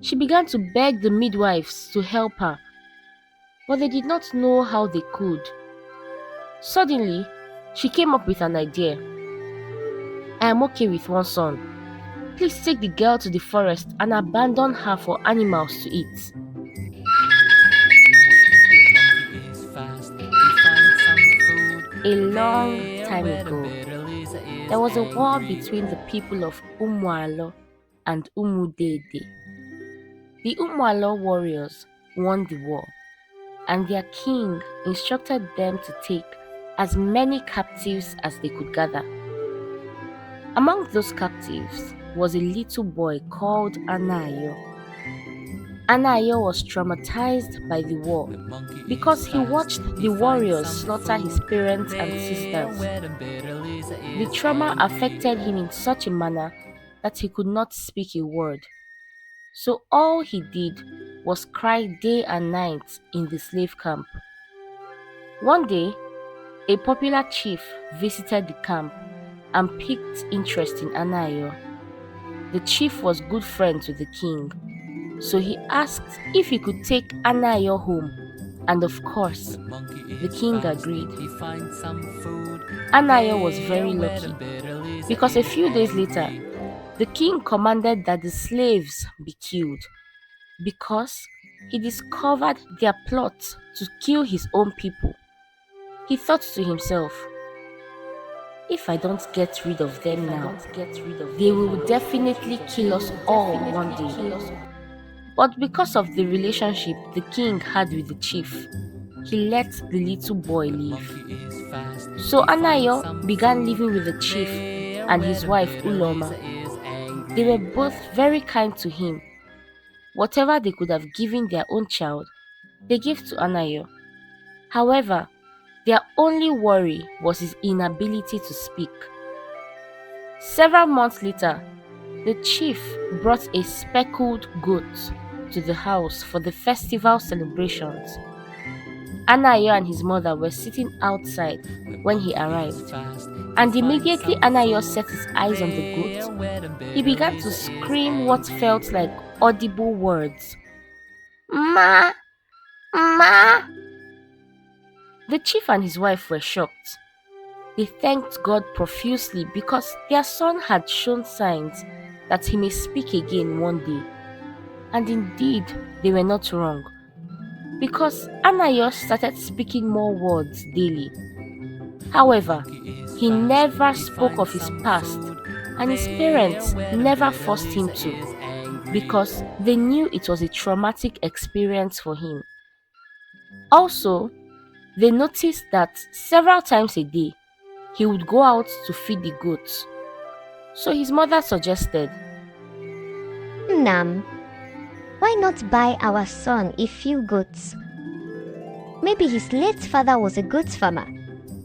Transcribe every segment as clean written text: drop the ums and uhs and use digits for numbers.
She began to beg the midwives to help her, but they did not know how they could. Suddenly, she came up with an idea. I am okay with one son. Please take the girl to the forest and abandon her for animals to eat. A long time ago, there was a war between the people of Umualo and Umudede. The Umualo warriors won the war, and their king instructed them to take as many captives as they could gather. Among those captives was a little boy called Anayo. Anayo was traumatized by the war because he watched the warriors slaughter his parents and sisters. The trauma affected him in such a manner that he could not speak a word. So all he did was cry day and night in the slave camp. One day, a popular chief visited the camp and picked interest in Anayo. The chief was good friends with the king, so he asked if he could take Anayo home, and of course, the king agreed. Anayo was very lucky because a few days later, the king commanded that the slaves be killed because he discovered their plot to kill his own people. He thought to himself, if I don't get rid of them now, they will definitely kill us all one day. But because of the relationship the king had with the chief, he let the little boy live. So Anayo began living with the chief and his wife Uloma. They were both very kind to him. Whatever they could have given their own child, they gave to Anayo. However, their only worry was his inability to speak. Several months later, the chief brought a speckled goat to the house for the festival celebrations. Anayo and his mother were sitting outside when he arrived, and immediately Anayo set his eyes on the goat, he began to scream what felt like audible words. Ma! Ma! The chief and his wife were shocked. They thanked God profusely because their son had shown signs that he may speak again one day. And indeed, they were not wrong, because Anayo started speaking more words daily. However, he never spoke of his past, and his parents never forced him to, because they knew it was a traumatic experience for him. Also, they noticed that several times a day, he would go out to feed the goats. So his mother suggested, Nam, why not buy our son a few goats? Maybe his late father was a goat farmer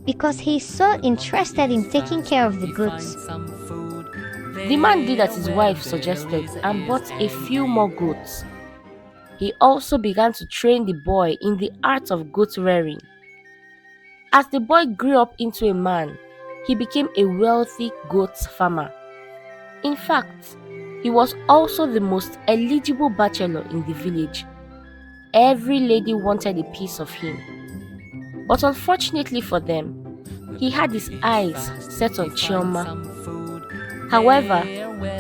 because he is so interested in taking care of the goats. The man did as his wife suggested and bought a few more goats. He also began to train the boy in the art of goat rearing. As the boy grew up into a man, he became a wealthy goat farmer. In fact, he was also the most eligible bachelor in the village. Every lady wanted a piece of him. But unfortunately for them, he had his eyes set on Chioma. However,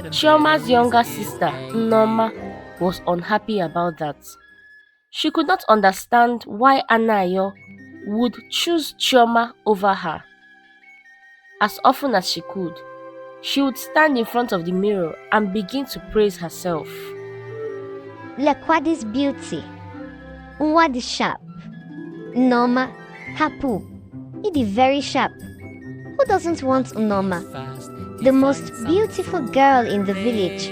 Chioma's younger sister, Noma, was unhappy about that. She could not understand why Anayo would choose Chioma over her. As often as she could, she would stand in front of the mirror and begin to praise herself. Lekwadi's beauty, Nwadi sharp, Noma, Hapu, Idi very sharp. Who doesn't want Noma? The most beautiful girl in the village.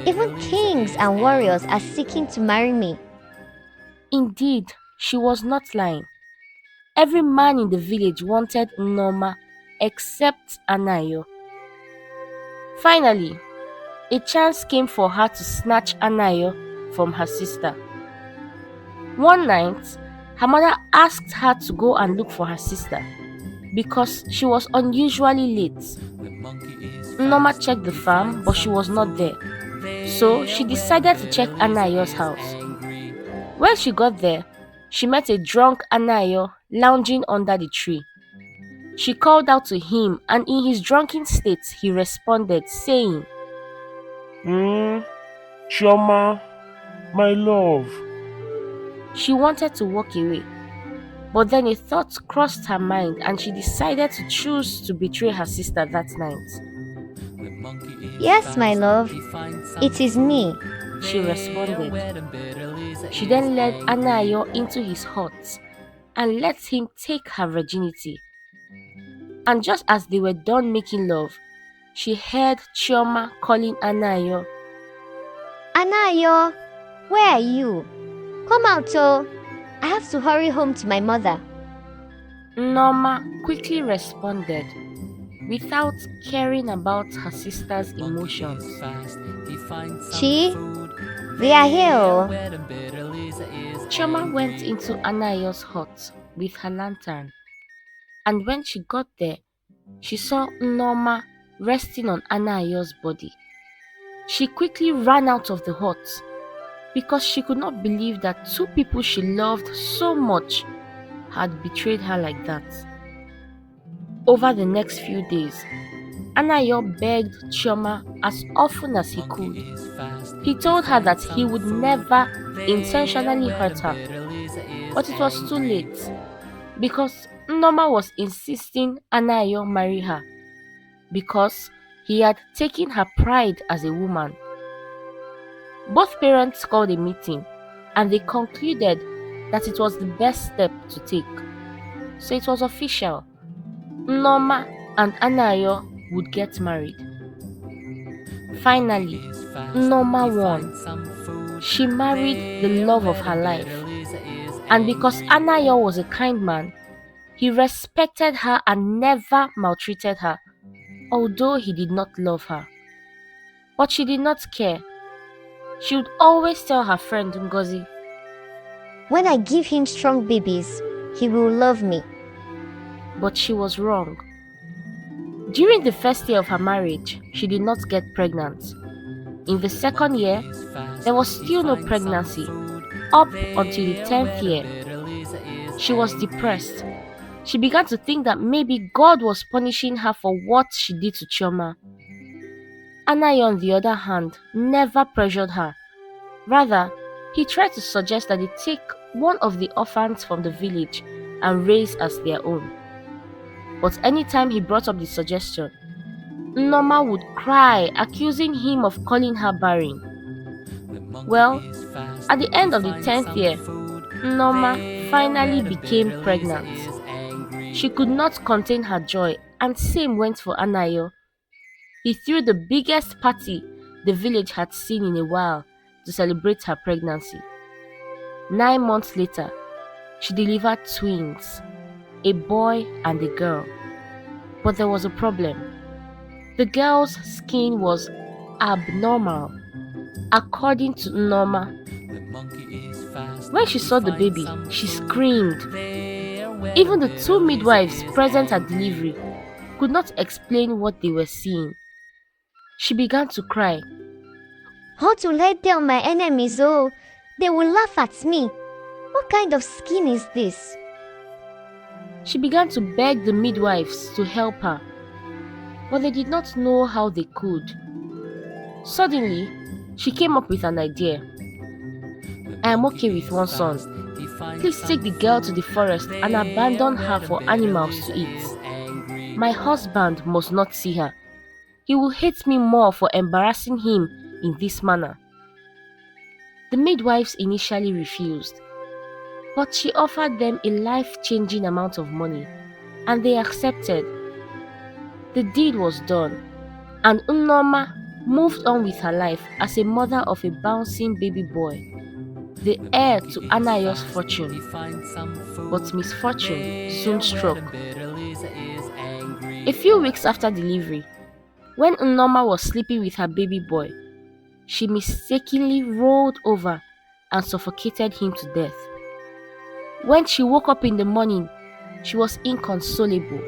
Even kings and warriors are seeking to marry me. Indeed, she was not lying. Every man in the village wanted Noma except Anayo. Finally, a chance came for her to snatch Anayo from her sister. One night, her mother asked her to go and look for her sister because she was unusually late. Noma checked the farm, but she was not there. So she decided to check Anayo's house. When she got there, she met a drunk Anayo lounging under the tree. She called out to him, and in his drunken state, he responded, saying, Hmm, Chioma, my love. she wanted to walk away. But then a thought crossed her mind, and she decided to choose to betray her sister that night. Yes, my love, it is me. She responded. She then led Anayo into his hut and let him take her virginity. And just as they were done making love, she heard Chioma calling Anayo. Anayo, where are you? Come out, oh. I have to hurry home to my mother. Norma quickly responded, without caring about her sister's emotions. Chi, we are here, oh. Chioma went into Anayo's hut with her lantern, and when she got there, she saw Norma resting on Anayo's body. She quickly ran out of the hut because she could not believe that two people she loved so much had betrayed her like that. Over the next few days, Anayo begged Chioma as often as he could. He told her that he would never intentionally hurt her, but it was too late because Norma was insisting Anayo marry her because he had taken her pride as a woman. Both parents called a meeting and they concluded that it was the best step to take. So it was official. Norma and Anayo would get married. Finally, Norma won. She married the love of her life. And because Anayo was a kind man, he respected her and never maltreated her, although he did not love her. But she did not care. She would always tell her friend Ngozi, when I give him strong babies, he will love me. But she was wrong. During the first year of her marriage, she did not get pregnant. In the second year, there was still no pregnancy, up until the 10th year. She was depressed. She began to think that maybe God was punishing her for what she did to Chioma. Anayo, on the other hand, never pressured her. Rather, he tried to suggest that they take one of the orphans from the village and raise as their own. But anytime he brought up the suggestion, Norma would cry, accusing him of calling her barren. Well, at the end of the 10th year, Norma finally became pregnant. She could not contain her joy, and same went for Anayo. He threw the biggest party the village had seen in a while to celebrate her pregnancy. 9 months later, she delivered twins, a boy and a girl. But there was a problem. The girl's skin was abnormal, according to Norma. When she saw the baby, she screamed. Even the two midwives present at delivery could not explain what they were seeing. She began to cry. How to let down my enemies, oh, they will laugh at me. What kind of skin is this? She began to beg the midwives to help her, but they did not know how they could. Suddenly, she came up with an idea. I am okay with one son. Please take the girl to the forest and abandon her for animals to eat. My husband must not see her. He will hate me more for embarrassing him in this manner. The midwives initially refused, but she offered them a life-changing amount of money, and they accepted. The deed was done, and Norma moved on with her life as a mother of a bouncing baby boy, the heir to Anayo's fortune. But misfortune soon struck. A few weeks after delivery, when Norma was sleeping with her baby boy, she mistakenly rolled over and suffocated him to death. When she woke up in the morning, she was inconsolable.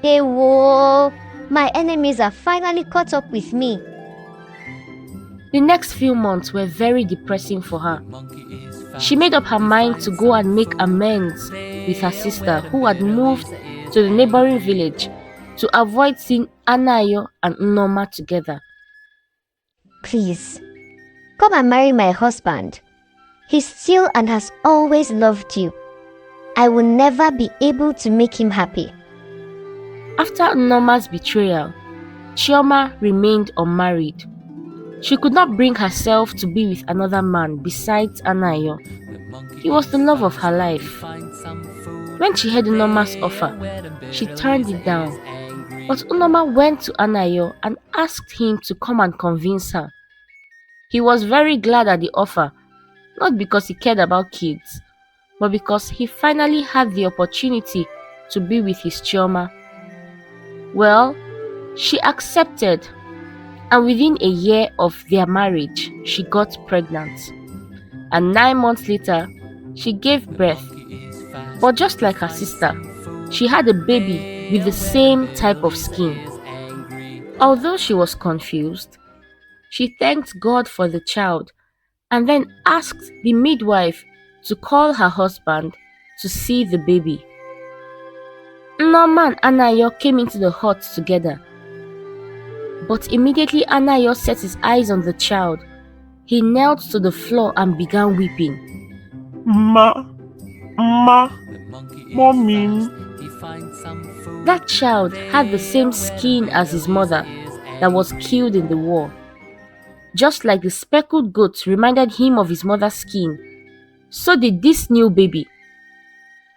Hey, whoa, my enemies are finally caught up with me. The next few months were very depressing for her. She made up her mind to go and make amends with her sister who had moved to the neighboring village to avoid seeing Anayo and Nneoma together. Please, come and marry my husband. He still and has always loved you. I will never be able to make him happy. After Nneoma's betrayal, Chioma remained unmarried. She could not bring herself to be with another man besides Anayo. He was the love of her life. When she heard Nneoma's offer, she turned it down. But Nneoma went to Anayo and asked him to come and convince her. He was very glad at the offer, not because he cared about kids, but because he finally had the opportunity to be with his Chioma. Well, she accepted, and within a year of their marriage, she got pregnant. And 9 months later, she gave birth. But just like her sister, she had a baby with the same type of skin. Although she was confused, she thanked God for the child and then asked the midwife to call her husband to see the baby. Nneoma and Anayo came into the hut together. But immediately Anayo set his eyes on the child, he knelt to the floor and began weeping. Mommy. That child had the same skin as his mother that was killed in the war. Just like the speckled goat reminded him of his mother's skin, so did this new baby.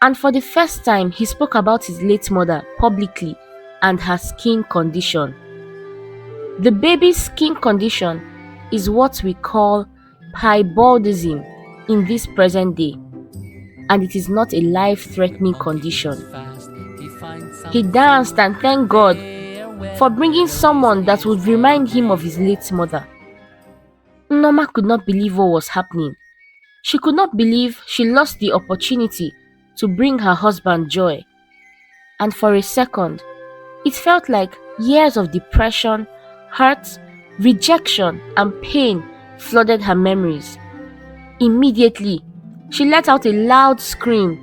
And for the first time, he spoke about his late mother publicly and her skin condition. The baby's skin condition is what we call piebaldism in this present day, and it is not a life-threatening condition. He danced and thanked God for bringing someone that would remind him of his late mother. Nneoma could not believe what was happening. She could not believe she lost the opportunity to bring her husband joy. And for a second, it felt like years of depression, hurt, rejection, and pain flooded her memories. Immediately, she let out a loud scream,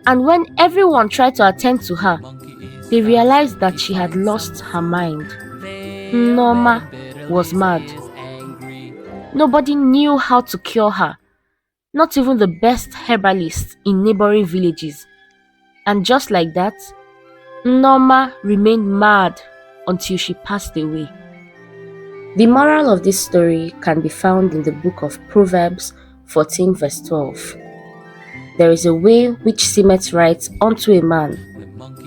and when everyone tried to attend to her, they realized that she had lost her mind. Nneoma was mad. Nobody knew how to cure her, not even the best herbalists in neighboring villages. And just like that, Nneoma remained mad until she passed away. The moral of this story can be found in the book of Proverbs 14 verse 12. There is a way which seemeth right unto a man,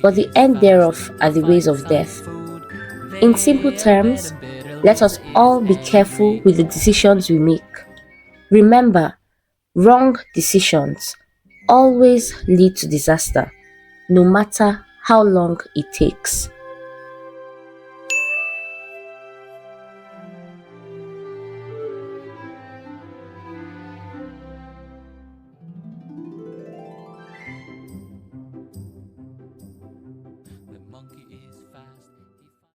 but the end thereof are the ways of death. In simple terms, let us all be careful with the decisions we make. Remember, wrong decisions always lead to disaster, no matter how long it takes.